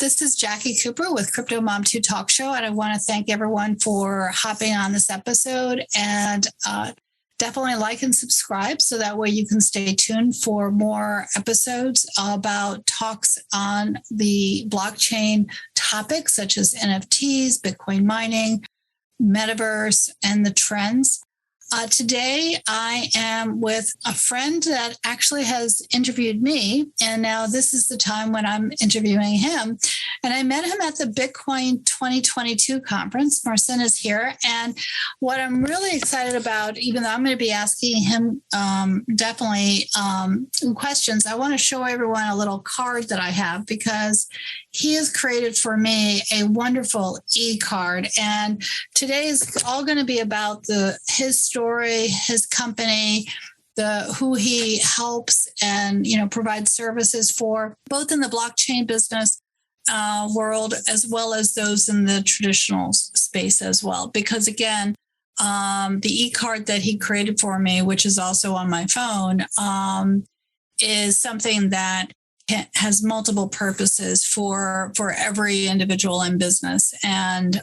This is Jackie Cooper with CryptoMom2 Talk Show, and I want to thank everyone for hopping on this episode, and definitely like and subscribe so that way you can stay tuned for more episodes about talks on the blockchain topics such as NFTs, Bitcoin mining, metaverse, and the trends. Today, I am with a friend that actually has interviewed me, and now this is the time when I'm interviewing him. And I met him at the Bitcoin 2022 conference. Marcin is here. And what I'm really excited about, even though I'm going to be asking him definitely questions, I want to show everyone a little card that I have because he has created for me a wonderful e-card. And today is all going to be about his story, his company, who he helps and, provides services for, both in the blockchain business world, as well as those in the traditional space as well. Because again, the e-card that he created for me, which is also on my phone, is something that has multiple purposes for every individual in business. And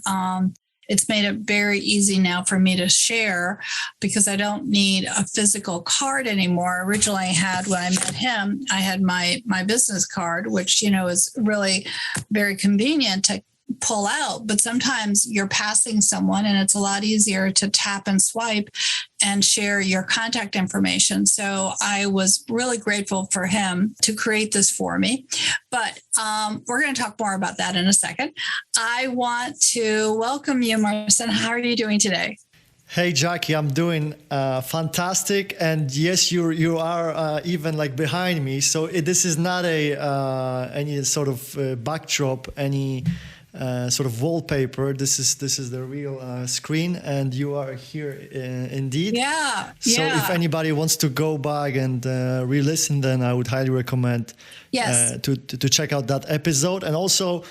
it's made it very easy now for me to share because I don't need a physical card anymore. Originally I had, when I met him, I had my business card, which, is really very convenient to pull out. But sometimes you're passing someone and it's a lot easier to tap and swipe and share your contact information. So I was really grateful for him to create this for me. But we're going to talk more about that in a second. I want to welcome you, Marcin. How are you doing today? Hey, Jackie, I'm doing fantastic. And yes, you are even like behind me. So this is not any sort of backdrop, any sort of wallpaper. This is the real screen, and you are here indeed. Yeah. So if anybody wants to go back and re-listen, then I would highly recommend to check out that episode. And also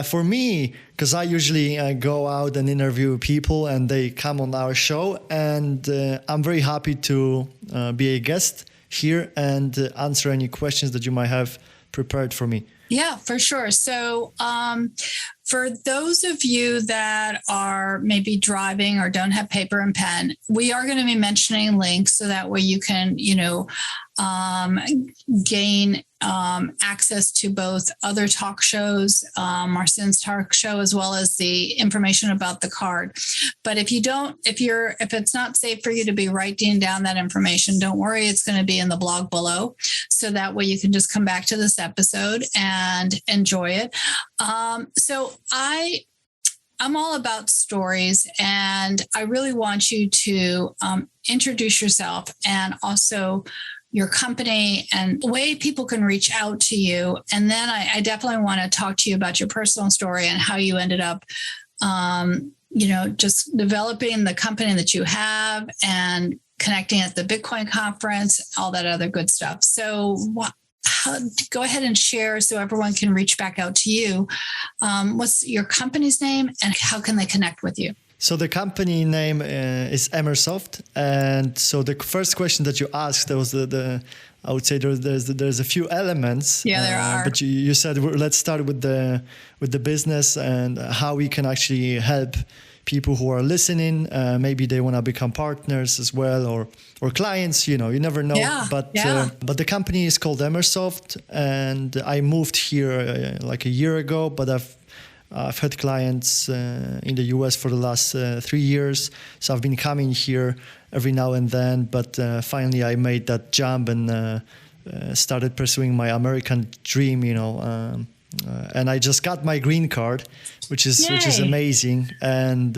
for me, because I usually go out and interview people, and they come on our show, and I'm very happy to be a guest here and answer any questions that you might have prepared for me. Yeah, for sure. So for those of you that are maybe driving or don't have paper and pen, we are going to be mentioning links so that way you can, gain access to both other talk shows, Marcin's talk show, as well as the information about the card. But if it's not safe for you to be writing down that information, don't worry, it's going to be in the blog below. So that way you can just come back to this episode and enjoy it. So I'm all about stories, and I really want you to introduce yourself and also your company and the way people can reach out to you. And then I definitely want to talk to you about your personal story and how you ended up, just developing the company that you have and connecting at the Bitcoin conference, all that other good stuff. So go ahead and share so everyone can reach back out to you. What's your company's name and how can they connect with you? So the company name is Emersoft, and so the first question that you asked, there was I would say there's a few elements. Yeah, there are. But you said let's start with the business and how we can actually help people who are listening. Maybe they want to become partners as well, or clients. You never know. Yeah, but the company is called Emersoft, and I moved here like a year ago. But I've had clients in the US for the last 3 years. So I've been coming here every now and then. But finally, I made that jump and started pursuing my American dream, and I just got my green card, which is amazing. And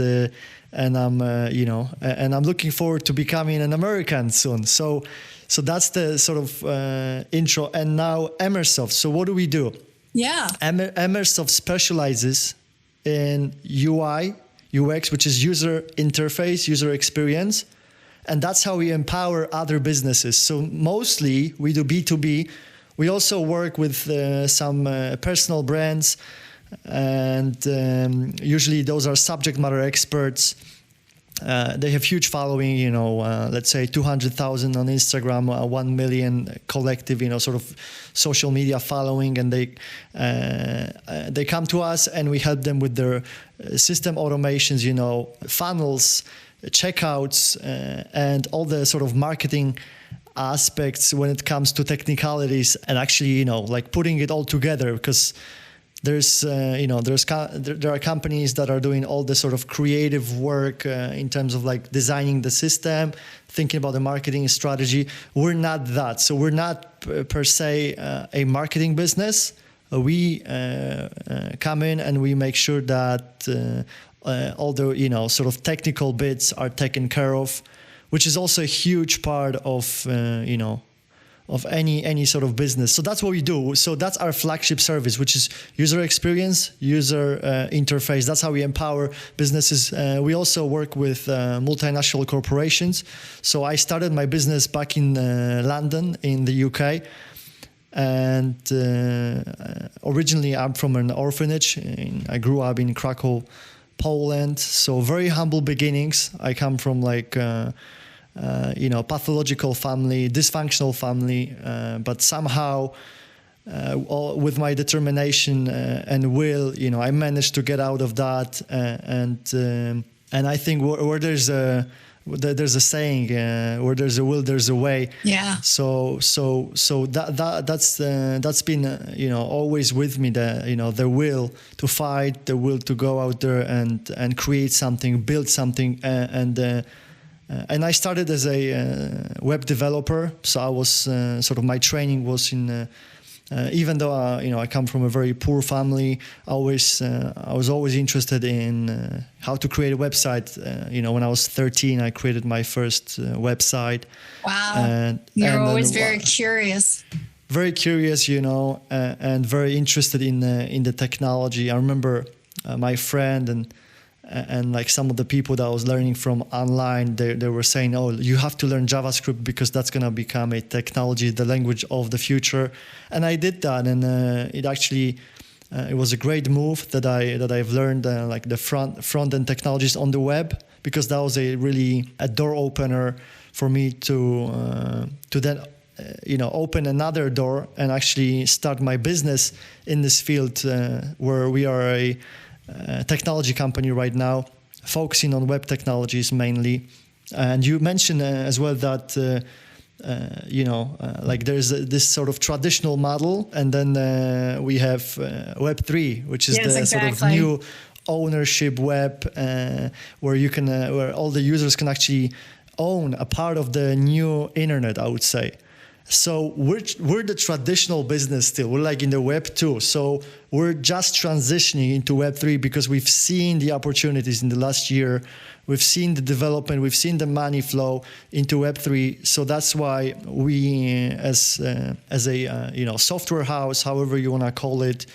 I'm and I'm looking forward to becoming an American soon. So that's the sort of intro. And now Emersoft. So what do we do? Yeah. Emersoft specializes in UI, UX, which is user interface, user experience. And that's how we empower other businesses. So mostly we do B2B. We also work with some personal brands. And usually those are subject matter experts They have huge following, let's say 200,000 on Instagram, 1 million collective, sort of social media following, and they come to us and we help them with their system automations, funnels, checkouts, and all the sort of marketing aspects when it comes to technicalities, and actually, like putting it all together, because there are companies that are doing all the sort of creative work in terms of like designing the system, thinking about the marketing strategy. We're not that. So we're not per se a marketing business. We come in and we make sure that all the sort of technical bits are taken care of, which is also a huge part of of any sort of business. So that's what we do. So that's our flagship service, which is user experience, user interface. That's how we empower businesses. We also work with multinational corporations. So I started my business back in London in the UK. And originally I'm from an orphanage. I grew up in Krakow, Poland. So very humble beginnings. I come from like... pathological family, dysfunctional family, but somehow with my determination and will, I managed to get out of that. And I think where there's a saying, where there's a will, there's a way. Yeah. So that's been always with me. The will to fight, the will to go out there and create something, build something, and I started as a web developer, so I was sort of my training was in. Even though I come from a very poor family, I was always interested in how to create a website. When I was 13, I created my first website. Wow! You're always very curious. Very curious, and very interested in the technology. I remember my friend and like some of the people that I was learning from online, they were saying, oh, you have to learn JavaScript because that's going to become a technology, the language of the future. And I did that. And it actually, it was a great move that I've learned like the front-end technologies on the web, because that was a door opener for me to then, open another door and actually start my business in this field where we are a technology company right now, focusing on web technologies mainly. And you mentioned as well that like there's this sort of traditional model, and then we have Web3, which is sort of new ownership web, where you can where all the users can actually own a part of the new internet, I would say. So we're the traditional business still. We're like in the Web 2. So we're just transitioning into Web 3 because we've seen the opportunities in the last year. We've seen the development. We've seen the money flow into Web 3. So that's why we, as a software house, however you want to call it,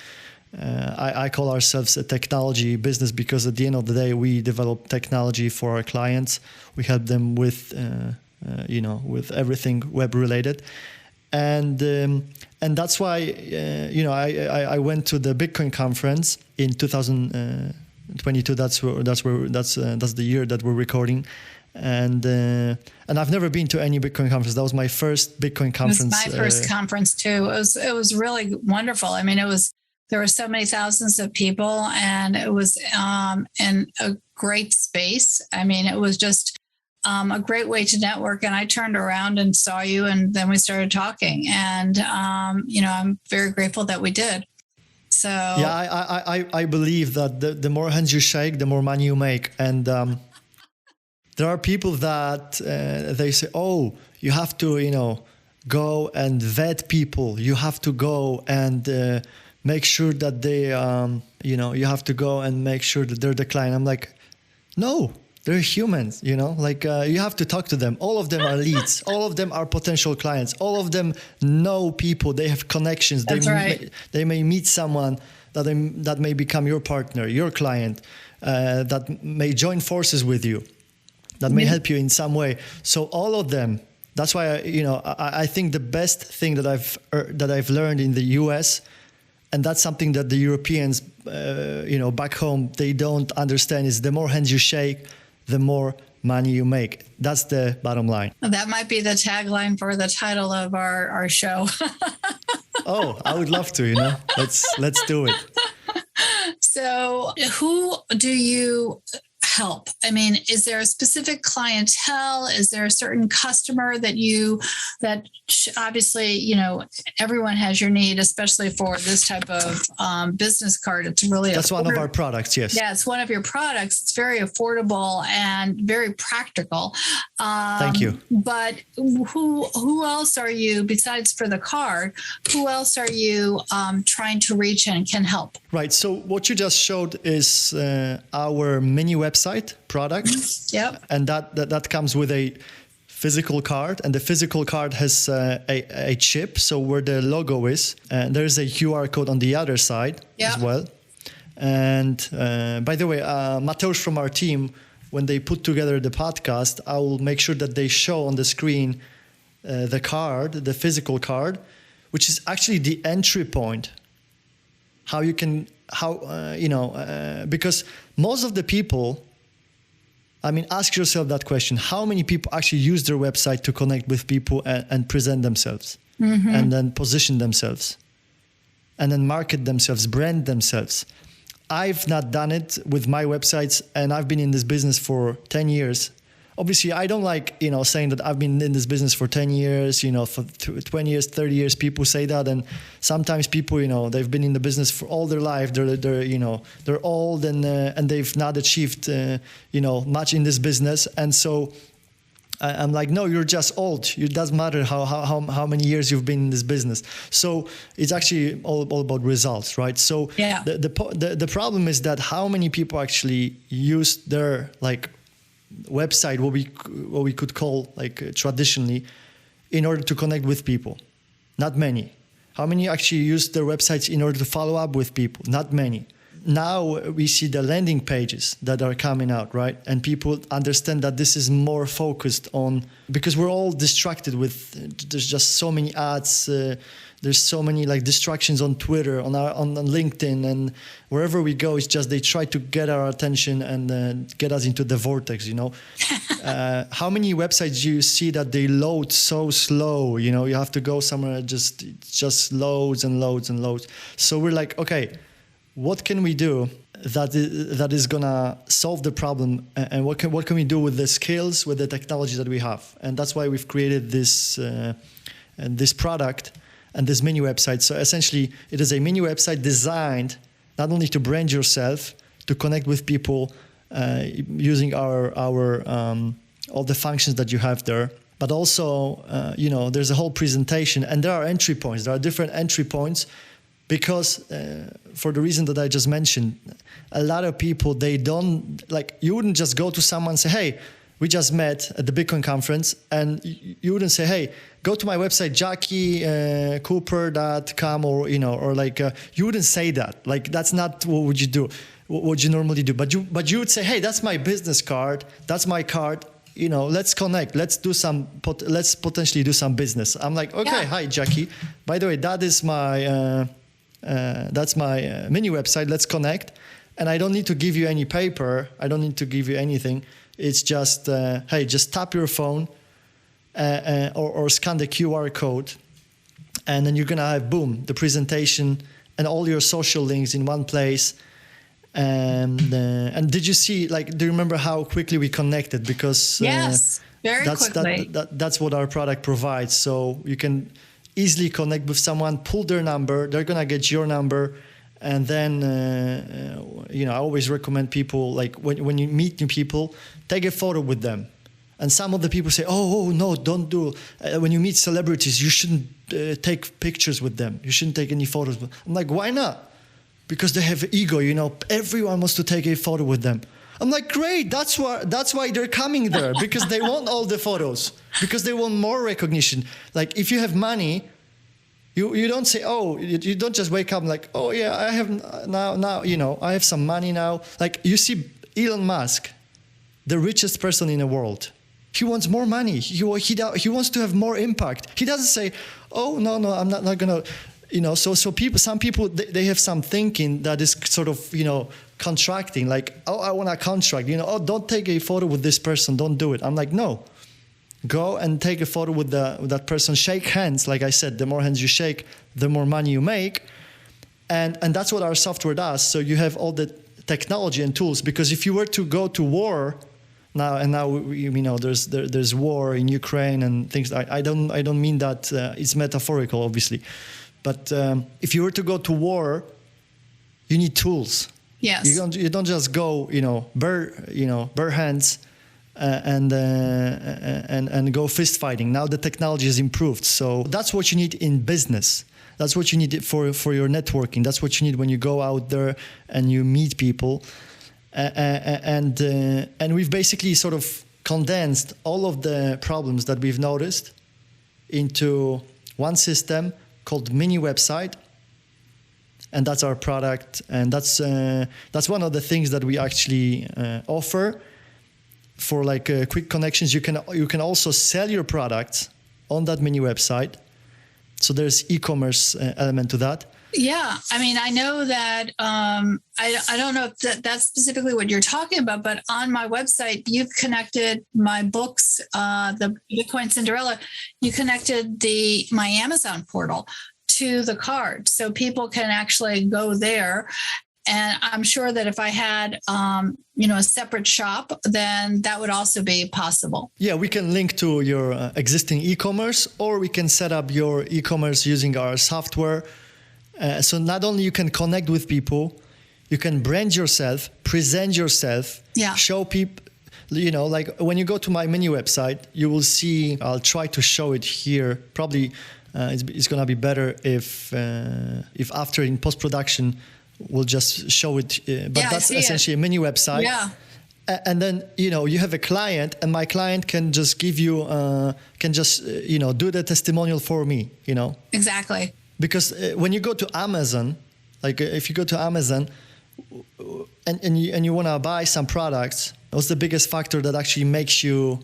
I call ourselves a technology business, because at the end of the day, we develop technology for our clients. We help them with with everything web related, and that's why I went to the Bitcoin conference in 2022. That's the year that we're recording, and I've never been to any Bitcoin conference. That was my first Bitcoin conference. It was my first conference too. It was really wonderful. I mean, there were so many thousands of people, and it was in a great space. I mean, it was just a great way to network. And I turned around and saw you, and then we started talking. And, I'm very grateful that we did. So yeah, I believe that the more hands you shake, the more money you make. And there are people that they say, oh, you have to, go and vet people. You have to go and make sure that they, you have to go and make sure that they're the client. I'm like, no. They're humans, you have to talk to them. All of them are leads. All of them are potential clients. All of them know people. They have connections. That's right. They may meet someone that may become your partner, your client, that may join forces with you, that may help you in some way. So all of them. That's why I think the best thing that I've learned in the US, and that's something that the Europeans, back home, they don't understand, is the more hands you shake, the more money you make. That's the bottom line. That might be the tagline for the title of our show. Oh, I would love to, let's do it. So who do you help? I mean, is there a specific clientele? Is there a certain customer that obviously, everyone has your need, especially for this type of business card. It's really that's one of our products. Yes. Yeah, it's one of your products. It's very affordable and very practical. Thank you. But who else are you, besides for the card, who else are you trying to reach and can help? Right. So what you just showed is our mini website product. Yep. And that comes with a physical card, and the physical card has a chip, so where the logo is, and there's a QR code on the other side as well. And by the way, Mateusz from our team, when they put together the podcast, I will make sure that they show on the screen the card, the physical card, which is actually the entry point. Because most of the people, ask yourself that question. How many people actually use their website to connect with people and present themselves and then position themselves and then market themselves, brand themselves? I've not done it with my websites, and I've been in this business for 10 years. Obviously, I don't like, saying that I've been in this business for 10 years, for 20 years, 30 years. People say that. And sometimes people, they've been in the business for all their life. They're old and they've not achieved, much in this business. And so I'm like, no, you're just old. It doesn't matter how many years you've been in this business. So it's actually all about results, right? So the problem is that how many people actually use their website, what we could call traditionally, in order to connect with people? Not many. How many actually use their websites in order to follow up with people? Not many. Now we see the landing pages that are coming out, right? And people understand that this is more focused on, because we're all distracted with, there's just so many ads, there's so many distractions on Twitter, on LinkedIn, and wherever we go, it's just they try to get our attention and get us into the vortex, How many websites do you see that they load so slow? You have to go somewhere, it just loads and loads and loads. So we're like, okay, what can we do that is gonna solve the problem, and what can we do with the skills, with the technology that we have? And that's why we've created this product and this mini website. So essentially, it is a mini website designed not only to brand yourself, to connect with people using our all the functions that you have there, but also there's a whole presentation, and there are entry points. There are different entry points. Because for the reason that I just mentioned, a lot of people, they don't, you wouldn't just go to someone and say, hey, we just met at the Bitcoin conference, and you wouldn't say, hey, go to my website, JackieCooper.com, or you wouldn't say that. That's not what would you do, what you normally do. But you would say, hey, that's my business card, that's my card, let's connect, let's potentially do some business. I'm like, okay, Hi, Jackie. By the way, that is my... that's my mini website. Let's connect. And I don't need to give you any paper. I don't need to give you anything. It's just, hey, just tap your phone or scan the QR code. And then you're going to have, boom, the presentation and all your social links in one place. And did you see, do you remember how quickly we connected? Because yes, very quickly. That's what our product provides. So you can easily connect with someone, pull their number, they're going to get your number. And then, I always recommend people, when you meet new people, take a photo with them. And some of the people say, oh no, don't do. When you meet celebrities, you shouldn't take pictures with them. You shouldn't take any photos. I'm like, why not? Because they have ego, everyone wants to take a photo with them. I'm like, great, that's why they're coming there, because they want all the photos, because they want more recognition. If you have money, you don't say, you don't just wake up like, oh yeah, I have now, I have some money now. You see Elon Musk, the richest person in the world. He wants more money. He wants to have more impact. He doesn't say, oh, no, I'm not going to. some people, they have some thinking that is sort of, contracting, like, oh, I want a contract, oh, don't take a photo with this person, don't do it. I'm like, no, go and take a photo with that person, shake hands. Like I said, the more hands you shake, the more money you make. And that's what our software does. So you have all the technology and tools, because if you were to go to war now, there's war in Ukraine and things. I don't mean that it's metaphorical, obviously, but if you were to go to war, you need tools. Yes. You don't just go, bare hands and go fist fighting. Now the technology has improved, so that's what you need in business. That's what you need for your networking. That's what you need when you go out there and you meet people. And we've basically sort of condensed all of the problems that we've noticed into one system called Mini Website. And that's our product, and that's one of the things that we actually offer for like quick connections. You can also sell your products on that Mini Website, so there's e-commerce element to that. Yeah, I mean, I know that I don't know if that's specifically what you're talking about, but on my website, you've connected my books, the Bitcoin Cinderella. You connected my Amazon portal to the card, so people can actually go there. And I'm sure that if I had, a separate shop, then that would also be possible. Yeah, we can link to your existing e-commerce, or we can set up your e-commerce using our software. So not only you can connect with people, you can brand yourself, present yourself, show people. Like when you go to my Mini Website, you will see. I'll try to show it here. Probably. It's going to be better if after in post-production we'll just show it. But that's essentially a Mini Website. Yeah. And then, you have a client, and my client can just give you, do the testimonial for me, Exactly. Because when you go to Amazon, like if you go to Amazon and you want to buy some products, what's the biggest factor that actually makes you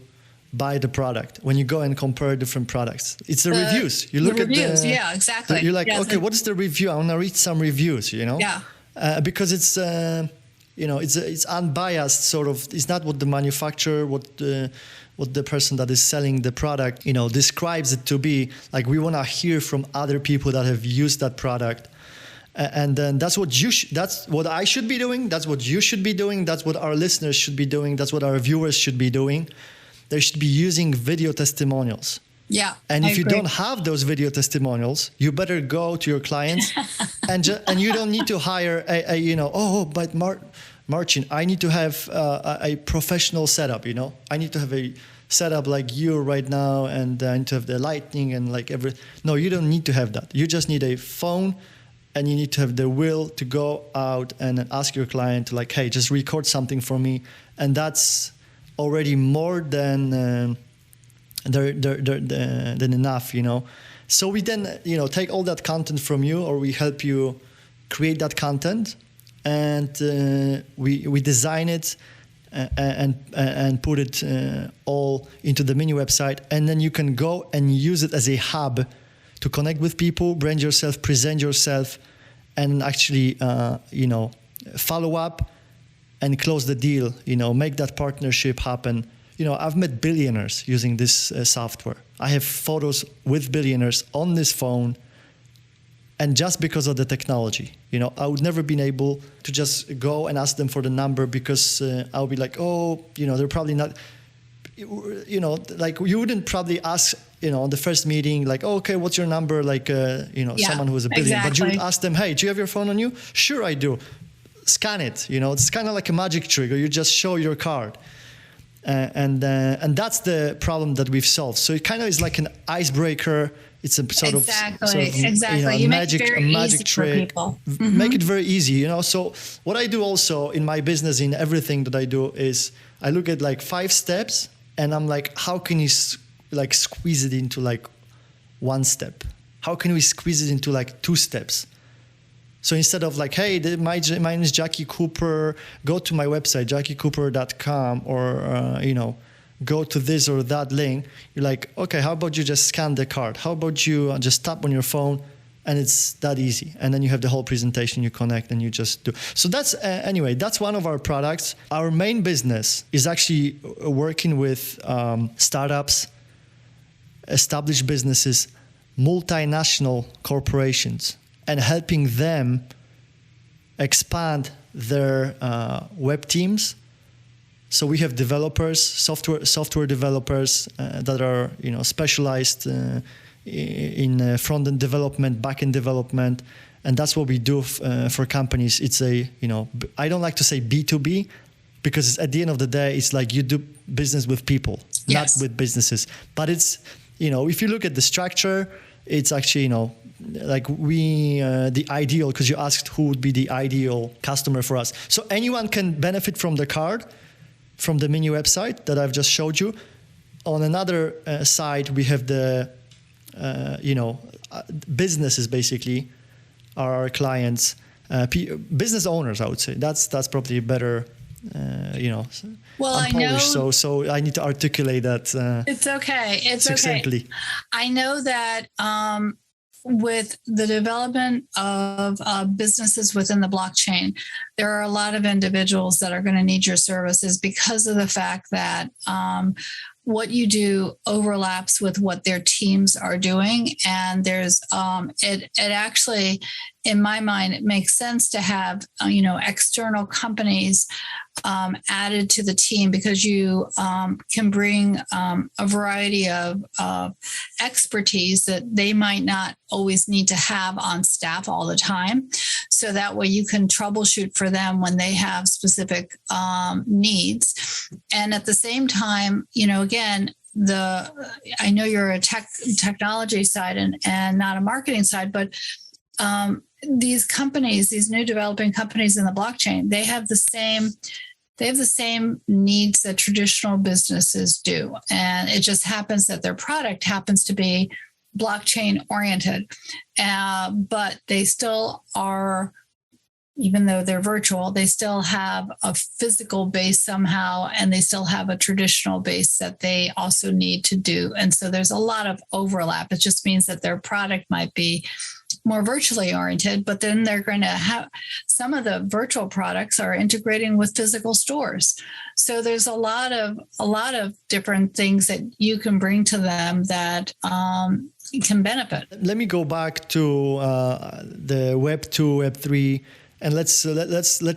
buy the product when you go and compare different products? It's the reviews. You look at the reviews. Yeah, exactly. You're like, okay, what is the review? I want to read some reviews, Yeah. Because it's it's unbiased sort of. It's not what the manufacturer, what the person that is selling the product, describes it to be. Like, we want to hear from other people that have used that product. And then that's what that's what I should be doing. That's what you should be doing. That's what our listeners should be doing. That's what our viewers should be doing. They should be using video testimonials. Yeah. And if you don't have those video testimonials, you better go to your clients and you don't need to hire but Marcin, I need to have a professional setup, I need to have a setup like you right now, and I need to have the lighting and like everything. No, you don't need to have that. You just need a phone, and you need to have the will to go out and ask your client to, like, hey, just record something for me. And that's already more than enough, So we then, take all that content from you, or we help you create that content, and we design it and put it all into the Mini Website, and then you can go and use it as a hub to connect with people, brand yourself, present yourself, and actually, follow up and close the deal, make that partnership happen. I've met billionaires using this software. I have photos with billionaires on this phone, and just because of the technology. I would never been able to just go and ask them for the number, because I'll be like, they're probably not, like, you wouldn't probably ask, on the first meeting, like, oh, okay, what's your number? Like, someone who is a billionaire. Exactly. But you would ask them, hey, do you have your phone on you? Sure, I do. Scan it. It's kind of like a magic trick, or you just show your card. And that's the problem that we've solved. So it kind of is like an icebreaker. It's a sort of You magic easy trick. Mm-hmm. Make it very easy, So what I do also in my business, in everything that I do, is I look at like 5 steps, and I'm like, how can you like squeeze it into like 1 step? How can we squeeze it into like 2 steps? So instead of like, hey, my name is Jackie Cooper, go to my website, jackiecooper.com, or, go to this or that link. You're like, okay, how about you just scan the card? How about you just tap on your phone And it's that easy. And then you have the whole presentation, you connect and you just do. So that's, anyway, that's one of our products. Our main business is actually working with startups, established businesses, multinational corporations, and helping them expand their web teams. So we have developers, software developers that are specialized in front-end development, back-end development, and that's what we do for companies. It's a I don't like to say B2B, because at the end of the day, it's like you do business with people, not with businesses. But it's if you look at the structure, it's actually like the ideal, because you asked who would be the ideal customer for us. So anyone can benefit from the card, from the mini website that I've just showed you. On another side, we have the, businesses basically are our clients, business owners, I would say. That's probably better, Well, I'm Polish, so I need to articulate that. It's okay. It's succinctly. Okay. I know that with the development of businesses within the blockchain, there are a lot of individuals that are going to need your services because of the fact that what you do overlaps with what their teams are doing. And there's, it actually, in my mind, it makes sense to have, external companies added to the team, because you can bring a variety of expertise that they might not always need to have on staff all the time. So that way you can troubleshoot for them when they have specific needs. And at the same time, again, I know you're a technology side and not a marketing side, but these companies, these new developing companies in the blockchain, they have the same needs that traditional businesses do. And it just happens that their product happens to be blockchain oriented. But they still are, even though they're virtual, they still have a physical base somehow, and they still have a traditional base that they also need to do. And so there's a lot of overlap. It just means that their product might be more virtually oriented, but then they're going to have some of the virtual products are integrating with physical stores. So there's a lot of different things that you can bring to them that can benefit. Let me go back to the Web 2, Web 3, and let's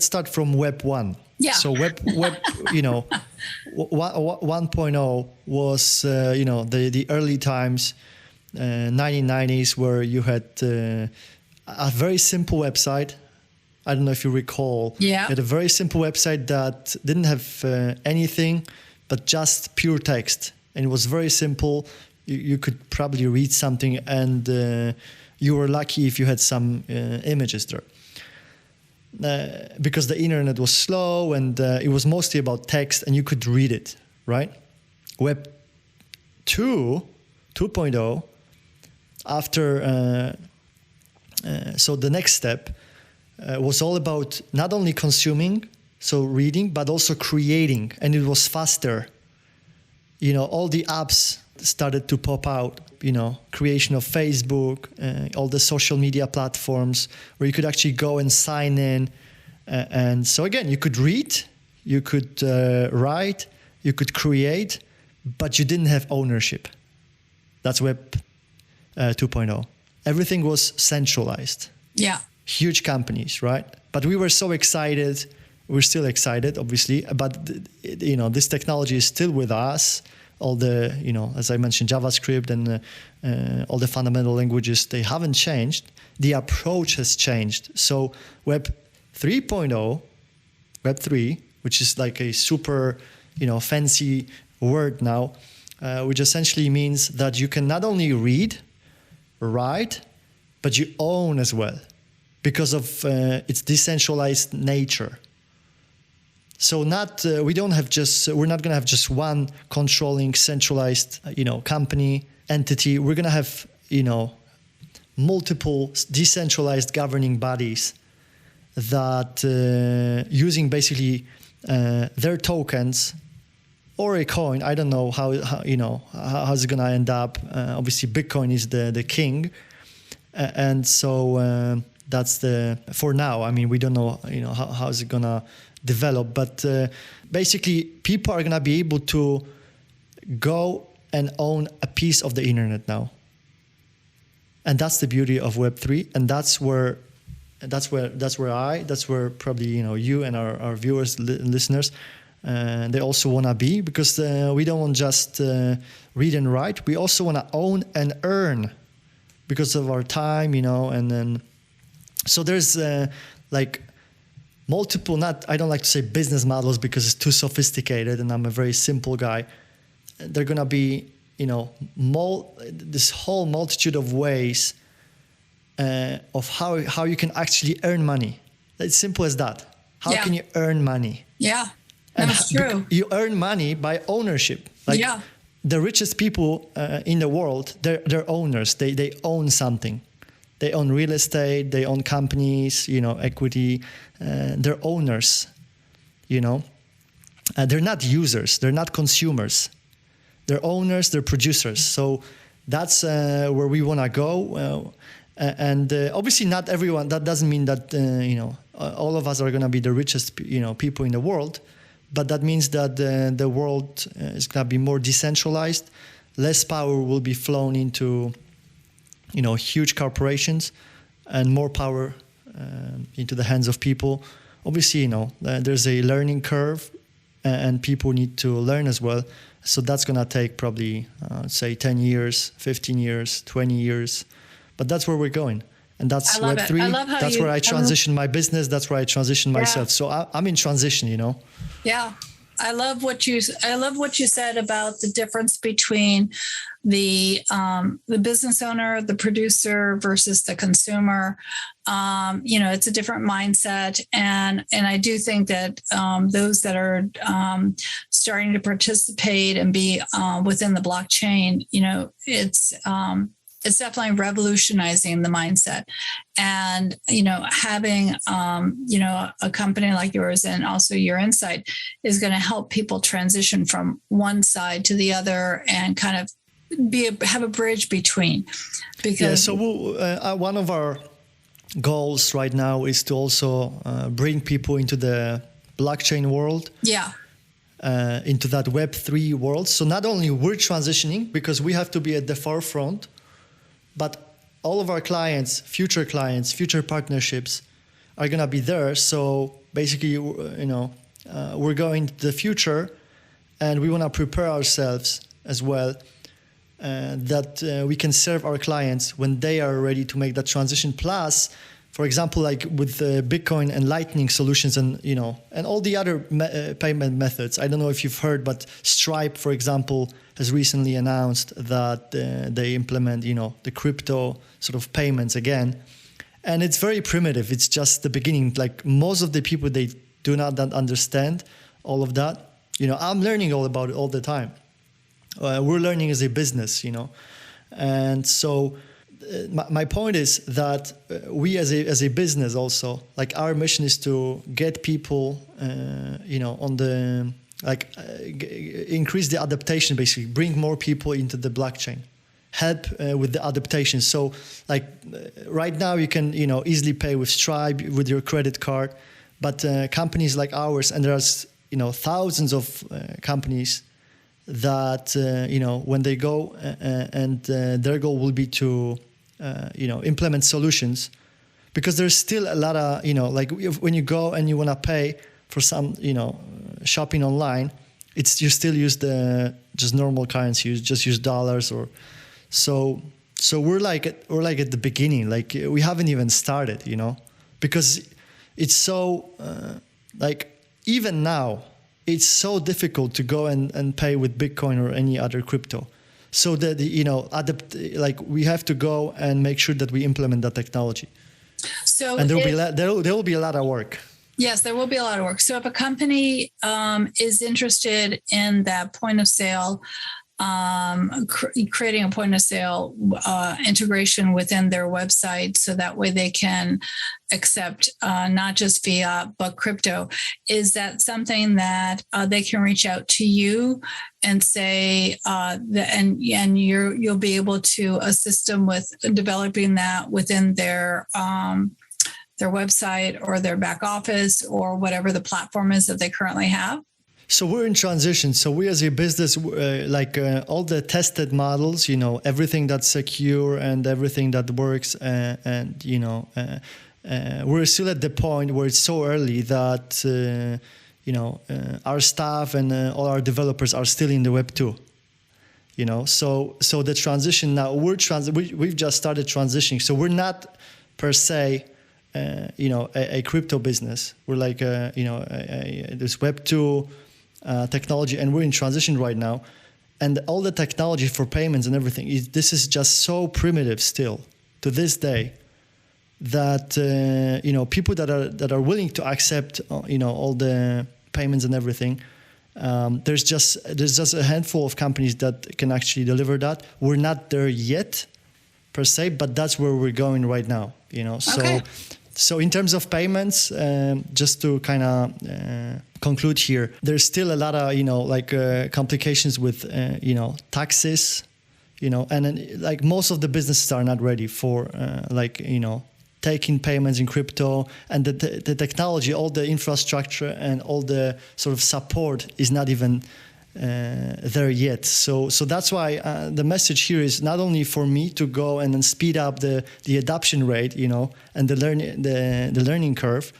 start from Web 1. Yeah. So Web 1.0 was the early times. 1990s, where you had a very simple website. I don't know if you recall. Yeah. You had a very simple website that didn't have anything but just pure text. And it was very simple. You could probably read something, and you were lucky if you had some images there. Because the internet was slow, and it was mostly about text, and you could read it, right? Web 2.0, after, so the next step was all about not only consuming, so reading, but also creating, and it was faster. All the apps started to pop out, creation of Facebook, all the social media platforms where you could actually go and sign in. And so again, you could read, you could write, you could create, but you didn't have ownership. That's Web 2.0. Everything was centralized. Yeah. Huge companies, right? But we were so excited. We're still excited, obviously. But, this technology is still with us. All the, as I mentioned, JavaScript and all the fundamental languages, they haven't changed. The approach has changed. So Web 3.0, Web 3, which is like a super, fancy word now, which essentially means that you can not only read, write, but you own as well, because of its decentralized nature. So we're not going to have just one controlling centralized, company entity. We're going to have, multiple decentralized governing bodies that using basically their tokens or a coin. I don't know how's it going to end up. Obviously, Bitcoin is the king. And so that's for now. I mean, we don't know, how is it gonna develop, but basically people are gonna be able to go and own a piece of the internet now. And that's the beauty of Web3. And that's where probably, you and our viewers, listeners, they also want to be, because we don't want just read and write. We also want to own and earn because of our time, and then, so there's multiple, I don't like to say business models because it's too sophisticated and I'm a very simple guy. They're going to be, this whole multitude of ways of how you can actually earn money. It's simple as that. How can you earn money? Yeah, that's true. You earn money by ownership. The richest people in the world, they're owners. They own something. They own real estate. They own companies. Equity. They're owners. They're not users. They're not consumers. They're owners. They're producers. So that's where we want to go. And obviously, not everyone. That doesn't mean that all of us are going to be the richest people in the world. But that means that the world is going to be more decentralized. Less power will be flown into, huge corporations, and more power into the hands of people. Obviously, there's a learning curve, and people need to learn as well. So that's going to take probably, say, 10 years, 15 years, 20 years. But that's where we're going. And that's Web3. That's where I transition my business. That's where I transition myself. So I'm in transition, Yeah. I love what you said about the difference between the business owner, the producer versus the consumer. It's a different mindset, and I do think that those that are starting to participate and be within the blockchain, it's definitely revolutionizing the mindset. And, having, a company like yours and also your insight is going to help people transition from one side to the other and kind of have a bridge between. Because so one of our goals right now is to also bring people into the blockchain world. Yeah. Into that Web3 world. So not only we're transitioning because we have to be at the forefront, but all of our clients, future partnerships are going to be there. So basically, we're going to the future, and we want to prepare ourselves as well that we can serve our clients when they are ready to make that transition. Plus, for example, like with Bitcoin and Lightning solutions and all the other payment methods. I don't know if you've heard, but Stripe, for example, has recently announced that they implement, the crypto sort of payments again. And it's very primitive. It's just the beginning. Like most of the people, they do not understand all of that. I'm learning all about it all the time. We're learning as a business, And so my point is that we as a business also, like our mission is to get people, on the, increase the adaptation, basically bring more people into the blockchain, help with the adaptation. So right now you can, easily pay with Stripe, with your credit card, but companies like ours, and there's, thousands of companies that, when they go and their goal will be to, implement solutions, because there's still a lot of, when you go and you want to pay for some, shopping online, you still use the just normal currency, you just use dollars or so we're like at the beginning, we haven't even started, because it's so even now it's so difficult to go and pay with Bitcoin or any other crypto. So that we have to go and make sure that we implement that technology. So and there will be a lot of work. Yes, there will be a lot of work. So if a company is interested in that point of sale creating a point of sale integration within their website, so that way they can accept not just fiat but crypto. Is that something that they can reach out to you and say and you'll be able to assist them with developing that within their website or their back office or whatever the platform is that they currently have? So we're in transition. So we as a business, all the tested models, everything that's secure and everything that works, we're still at the point where it's so early that, our staff and all our developers are still in the Web 2. So the transition now, we've just started transitioning. So we're not per se, a crypto business. We're like, this Web 2 technology, and we're in transition right now. And all the technology for payments and everything, this is just so primitive still to this day that, people that are willing to accept, all the payments and everything, there's just a handful of companies that can actually deliver that. We're not there yet per se, but that's where we're going right now, Okay. So in terms of payments, just to kind of conclude here, there's still a lot of, complications with, taxes, and then, most of the businesses are not ready for, taking payments in crypto, and the technology, all the infrastructure and all the sort of support is not even there yet. So that's why the message here is not only for me to go and then speed up the adoption rate, and the learning curve.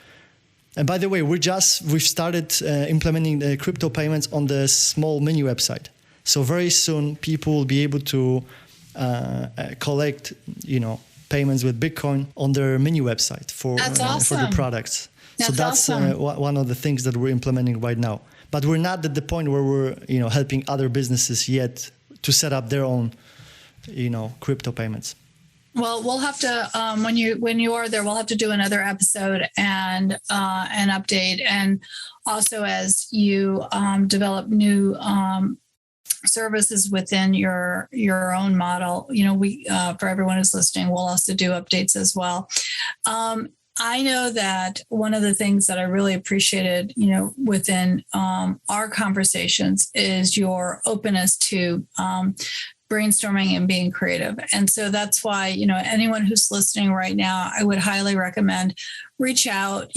And by the way, we've started implementing the crypto payments on the small mini website. So very soon people will be able to collect, payments with Bitcoin on their mini website for the products. That's awesome. One of the things that we're implementing right now. But we're not at the point where we're, helping other businesses yet to set up their own, crypto payments. Well, we'll have to when you are there, we'll have to do another episode and an update, and also as you develop new services within your own model. We for everyone who's listening, we'll also do updates as well. I know that one of the things that I really appreciated, within our conversations is your openness to brainstorming and being creative. And so that's why, anyone who's listening right now, I would highly recommend reach out,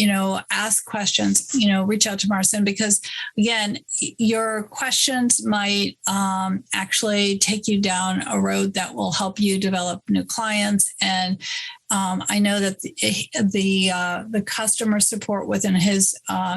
ask questions, reach out to Marcin, because again, your questions might actually take you down a road that will help you develop new clients. And I know that the customer support within his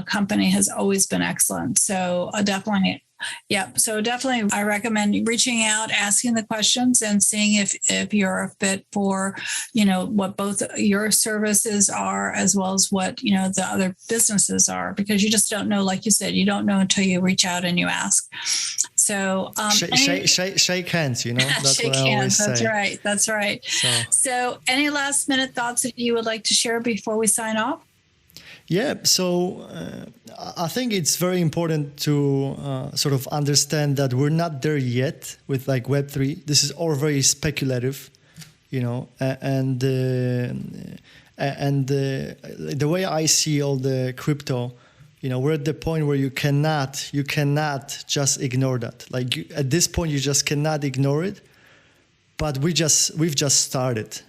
company has always been excellent. So definitely. Yeah. So definitely I recommend reaching out, asking the questions and seeing if you're a fit for, what both your services are as well as what, the other businesses are, because you just don't know, like you said, you don't know until you reach out and you ask. So shake hands, that's shake what I hands. always say. That's right. So any last minute thoughts that you would like to share before we sign off? Yeah, so I think it's very important to sort of understand that we're not there yet with Web3. This is all very speculative, and the way I see all the crypto, we're at the point where you cannot just ignore that. At this point, you just cannot ignore it. But we've just started.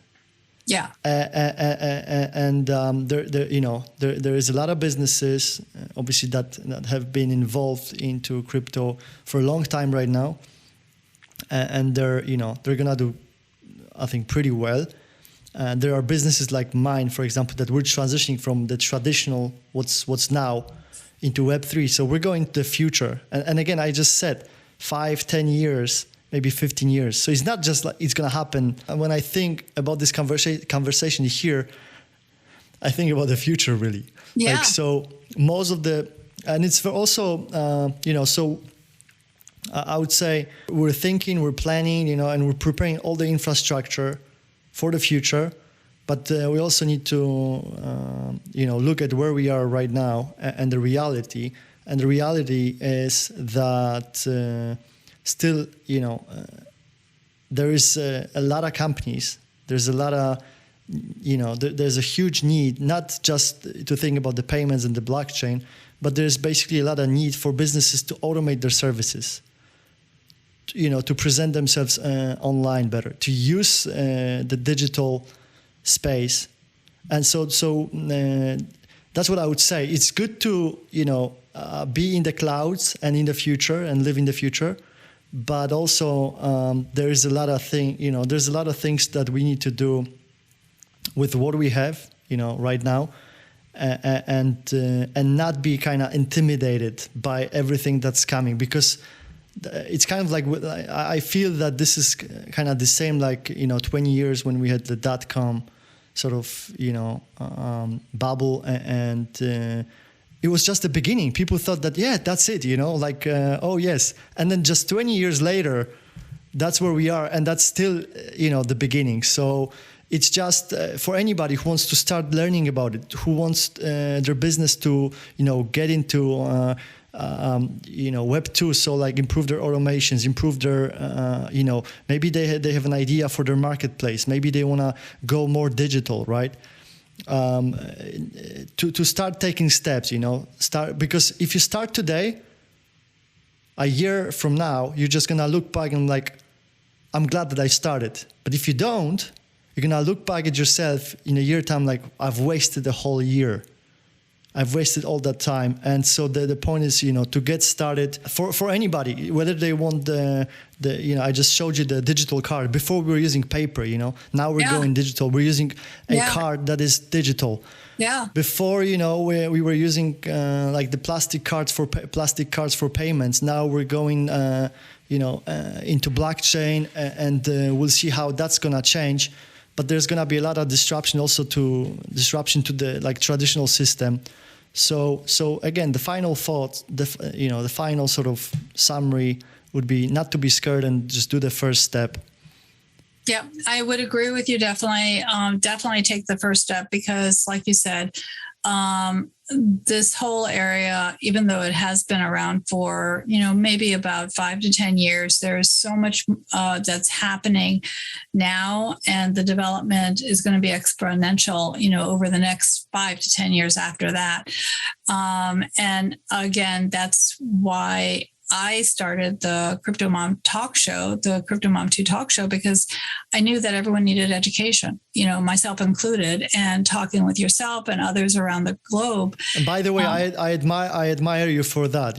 Yeah. And there is a lot of businesses, obviously, that have been involved into crypto for a long time right now, and they're gonna do, I think, pretty well. There are businesses like mine, for example, that we're transitioning from the traditional what's now into Web3. So we're going to the future, and again, I just said 5-10 years. Maybe 15 years. So it's not just like it's going to happen. And when I think about this conversation here, I think about the future, really. Yeah. So most of and it's for also, so I would say we're thinking, we're planning, and we're preparing all the infrastructure for the future. But we also need to, look at where we are right now and the reality. And the reality is that still, there is a lot of companies. There's a lot of, there's a huge need, not just to think about the payments and the blockchain, but there's basically a lot of need for businesses to automate their services, to present themselves online better, to use the digital space. And so that's what I would say. It's good to, be in the clouds and in the future and live in the future. But also there is a lot of there's a lot of things that we need to do with what we have, right now, and not be kind of intimidated by everything that's coming, because it's kind of like, I feel that this is kind of the same, like, 20 years when we had the .com sort of, bubble, and it was just the beginning. People thought that, yeah, that's it, oh yes. And then just 20 years later, that's where we are. And that's still, the beginning. So it's just for anybody who wants to start learning about it, who wants their business to, get into, Web 2. So like improve their automations, improve their, maybe they have an idea for their marketplace. Maybe they want to go more digital, right? To start taking steps, because if you start today, a year from now, you're just going to look back and like, I'm glad that I started. But if you don't, you're going to look back at yourself in a year time, like, I've wasted a whole year. I've wasted all that time. And so the point is, to get started for anybody, whether they want I just showed you the digital card. Before we were using paper, now we're going digital. We're using a card that is digital. Yeah. Before, we were using like the plastic cards for payments. Now we're going, into blockchain, and we'll see how that's going to change. But there's going to be a lot of disruption to the like traditional system. So again, the final thought, the final sort of summary would be not to be scared and just do the first step. Yeah, I would agree with you. Definitely take the first step, because like you said, this whole area, even though it has been around for, maybe about 5 to 10 years, there's so much that's happening now, and the development is going to be exponential, over the next 5 to 10 years after that. And again, that's why I started the CryptoMom Talk Show, the CryptoMom2 Talk Show, because I knew that everyone needed education, myself included, and talking with yourself and others around the globe. And by the way, I admire you for that,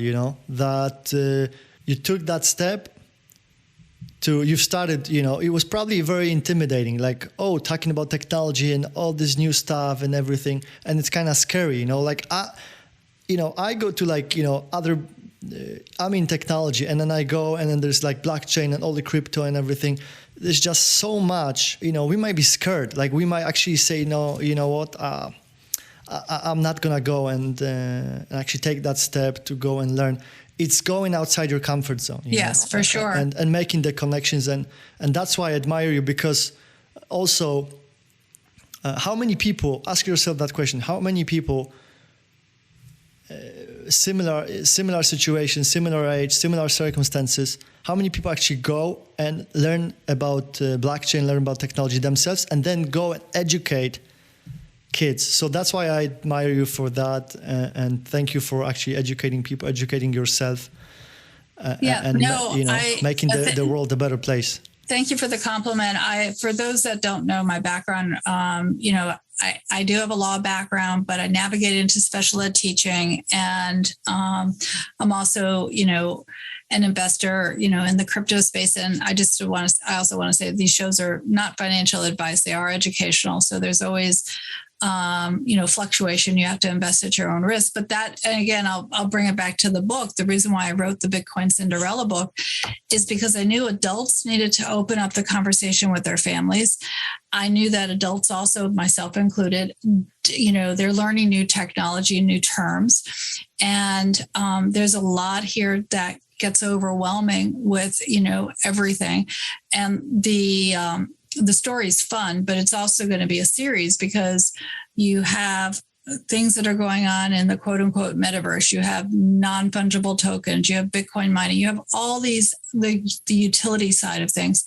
that you took that step you've started, it was probably very intimidating, like, talking about technology and all this new stuff and everything. And it's kind of scary, like, I go to like, other, I'm in technology, and then I go, and then there's like blockchain and all the crypto and everything. There's just so much, we might be scared. Like, we might actually say, no, you know what, I'm not going to go and actually take that step to go and learn. It's going outside your comfort zone. Yes, for sure. And making the connections. And that's why I admire you, because also, how many people, ask yourself that question, how many people, similar situations, similar age, similar circumstances, how many people actually go and learn about blockchain, learn about technology themselves, and then go and educate kids? So that's why I admire you for that, and thank you for actually educating people, educating yourself, making the world a better place. Thank you for the compliment. For those that don't know my background, I do have a law background, but I navigated into special ed teaching, and I'm also, an investor, in the crypto space. And I also want to say these shows are not financial advice; they are educational. So there's always, fluctuation. You have to invest at your own risk. But that, and again, I'll bring it back to the book. The reason why I wrote the Bitcoin Cinderella book is because I knew adults needed to open up the conversation with their families. I knew that adults also, myself included, they're learning new technology, new terms. And there's a lot here that gets overwhelming with, everything. And the story is fun, but it's also going to be a series, because you have things that are going on in the quote unquote metaverse. You have non-fungible tokens, you have Bitcoin mining, you have all these, the utility side of things.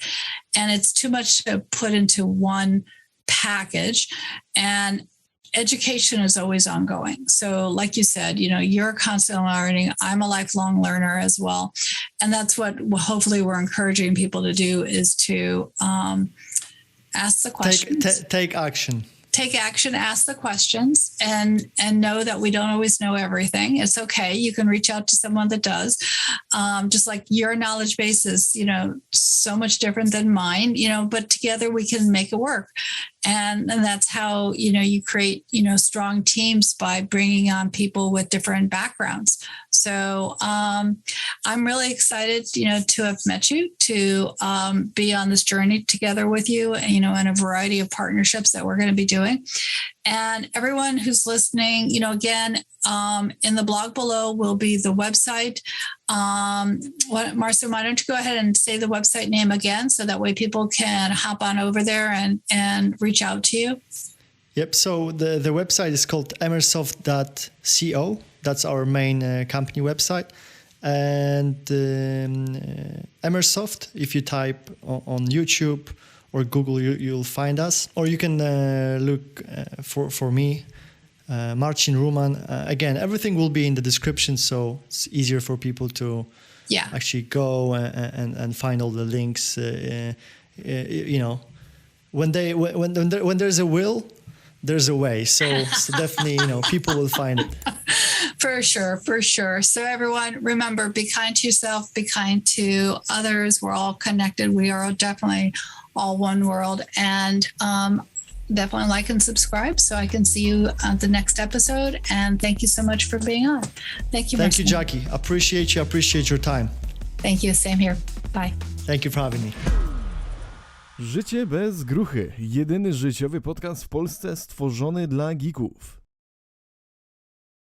And it's too much to put into one package. And education is always ongoing. So like you said, you're constantly learning. I'm a lifelong learner as well. And that's what hopefully we're encouraging people to do, is to ask the questions. Take action. Take action, ask the questions, and know that we don't always know everything. It's okay. You can reach out to someone that does. Just like your knowledge base is, so much different than mine, but together we can make it work. And that's how, you create, strong teams, by bringing on people with different backgrounds. So I'm really excited, to have met you, to be on this journey together with you, in a variety of partnerships that we're going to be doing. And everyone who's listening, again, in the blog below will be the website. Marcin, why don't you go ahead and say the website name again, so that way people can hop on over there and reach out to you? Yep. So the website is called Emersoft.co. That's our main company website. And Emersoft, if you type on YouTube or Google, you'll find us. Or you can look for me, Marcin Ruman. Again, everything will be in the description, so it's easier for people to actually go and find all the links. When there's a will, there's a way. So definitely, people will find it. For sure. So everyone, remember, be kind to yourself, be kind to others. We're all connected. We are definitely all one world. And definitely like and subscribe so I can see you on the next episode. And thank you so much for being on. Thank you, Marcin. Thank you, Jackie. Appreciate you. Appreciate your time. Thank you. Same here. Bye. Thank you for having me. Życie bez gruchy. Jedyny życiowy podcast w Polsce stworzony dla geeków.